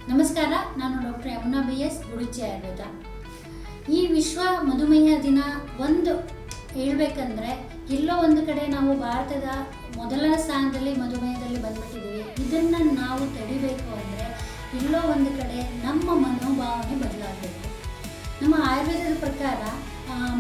ನಮಸ್ಕಾರ, ನಾನು doctor Yamuna BS, ಗುಡುಚಿ Ayurveda. ಈ ವಿಶ್ವ ಮಧುಮೇಹ ದಿನ ಒಂದು ಹೇಳ್ಬೇಕಂದ್ರೆ ಎಲ್ಲೋ ಒಂದು ಕಡೆ ನಾವು ಭಾರತದ ಮೊದಲ ಸ್ಥಾನದಲ್ಲಿ ಮಧುಮೇಹದಲ್ಲಿ ಬಂದ್ಬಿಟ್ಟಿದ್ದೀವಿ. ಇದನ್ನು ನಾವು ತಡಿಬೇಕು ಅಂದರೆ ಎಲ್ಲೋ ಒಂದು ಕಡೆ ನಮ್ಮ ಮನೋಭಾವನೆ ಬದಲಾಗಬೇಕು. ನಮ್ಮ ಆಯುರ್ವೇದದ ಪ್ರಕಾರ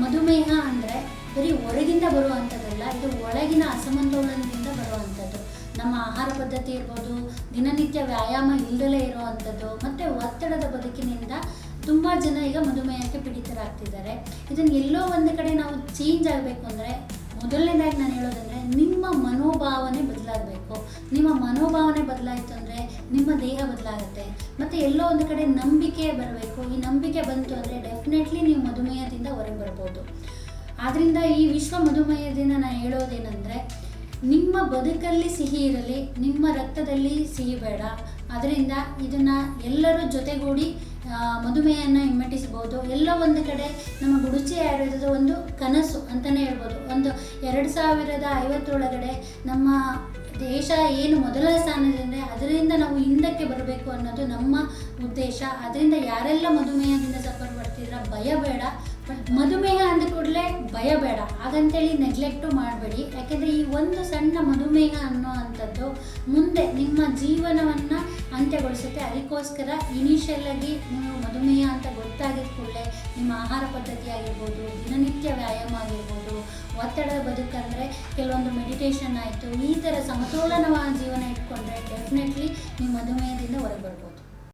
ಮಧುಮೇಹ ಅಂದರೆ ಬರೀ ಹೊರಗಿಂದ ಬರುವಂಥದ್ದಲ್ಲ, ಇದು ಒಳಗಿನ ಅಸಮತೋಲನದಿಂದ ಬರುವಂಥದ್ದು. ನಮ್ಮ ಆಹಾರ ಪದ್ಧತಿ ಇರ್ಬೋದು, ದಿನನಿತ್ಯ ವ್ಯಾಯಾಮ ಇಲ್ಲದಲೇ ಇರುವಂಥದ್ದು, ಮತ್ತು ಒತ್ತಡದ ಬದುಕಿನಿಂದ ತುಂಬ ಜನ ಈಗ ಮಧುಮೇಹಕ್ಕೆ ಪೀಡಿತರಾಗ್ತಿದ್ದಾರೆ. ಇದನ್ನು ಎಲ್ಲೋ ಒಂದು ಕಡೆ ನಾವು ಚೇಂಜ್ ಆಗಬೇಕು ಅಂದರೆ ಮೊದಲನೇದಾಗಿ ನಾನು ಹೇಳೋದಂದರೆ ನಿಮ್ಮ ಮನೋಭಾವನೆ ಬದಲಾಗಬೇಕು. ನಿಮ್ಮ ಮನೋಭಾವನೆ ಬದಲಾಯಿತು ಅಂದರೆ ನಿಮ್ಮ ದೇಹ ಬದಲಾಗುತ್ತೆ, ಮತ್ತು ಎಲ್ಲೋ ಒಂದು ಕಡೆ ನಂಬಿಕೆ ಬರಬೇಕು. ಈ ನಂಬಿಕೆ ಬಂತು ಅಂದರೆ ಡೆಫಿನೆಟ್ಲಿ ನೀವು ಮಧುಮೇಹದಿಂದ ಹೊರಗೆ ಬರ್ಬೋದು. ಆದ್ದರಿಂದ ಈ ವಿಶ್ವ ಮಧುಮೇಹ ದಿನ ನಾನು ಹೇಳೋದೇನೆಂದರೆ, ನಿಮ್ಮ ಬದುಕಲ್ಲಿ ಸಿಹಿ ಇರಲಿ, ನಿಮ್ಮ ರಕ್ತದಲ್ಲಿ ಸಿಹಿ ಬೇಡ. ಅದರಿಂದ ಇದನ್ನು ಎಲ್ಲರೂ ಜೊತೆಗೂಡಿ ಮಧುಮೇಹನ ಹಿಮ್ಮೆಟ್ಟಿಸ್ಬೋದು. ಎಲ್ಲ ಒಂದು ಕಡೆ ನಮ್ಮ ಗುಡುಚಿ ಆಯುರ್ವೇದದ ಒಂದು ಕನಸು ಅಂತಲೇ ಹೇಳ್ಬೋದು. ಒಂದು 2050 ನಮ್ಮ ದೇಶ ಏನು ಮೊದಲ ಸ್ಥಾನದಿಂದ ಅದರಿಂದ ನಾವು ಹಿಂದಕ್ಕೆ ಬರಬೇಕು ಅನ್ನೋದು ನಮ್ಮ ಉದ್ದೇಶ. ಅದರಿಂದ ಯಾರೆಲ್ಲ ಮಧುಮೇಹದಿಂದ ಸಫರ್ ಮಾಡ್ತಿದ್ರ ಭಯ ಬೇಡ. ಮಧುಮೇಹ ಅಂದ ಕೂಡಲೇ ಭಯ ಬೇಡ, ಹಾಗಂತೇಳಿ ನೆಗ್ಲೆಕ್ಟು ಮಾಡಬೇಡಿ. ಯಾಕೆಂದರೆ ಈ ಒಂದು ಸಣ್ಣ ಮಧುಮೇಹ ಅನ್ನೋ ಅಂಥದ್ದು ಮುಂದೆ ನಿಮ್ಮ ಜೀವನವನ್ನು ಅಂತ್ಯಗೊಳಿಸುತ್ತೆ. ಅದಕ್ಕೋಸ್ಕರ ಇನಿಷಿಯಲಾಗಿ ನೀವು ಮಧುಮೇಹ ಅಂತ ಗೊತ್ತಾಗಿದ್ದ ಕೂಡಲೇ ನಿಮ್ಮ ಆಹಾರ ಪದ್ಧತಿ ಆಗಿರ್ಬೋದು, ದಿನನಿತ್ಯ ವ್ಯಾಯಾಮ ಆಗಿರ್ಬೋದು, ಒತ್ತಡದ ಬದುಕಂದರೆ ಕೆಲವೊಂದು ಮೆಡಿಟೇಷನ್ ಆಯಿತು, ಈ ಥರ ಸಮತೋಲನವಾದ ಜೀವನ ಇಟ್ಕೊಂಡ್ರೆ ಡೆಫಿನೆಟ್ಲಿ ನೀವು ಮಧುಮೇಹದಿಂದ ಹೊರಗೆ ಬರ್ಬೋದು.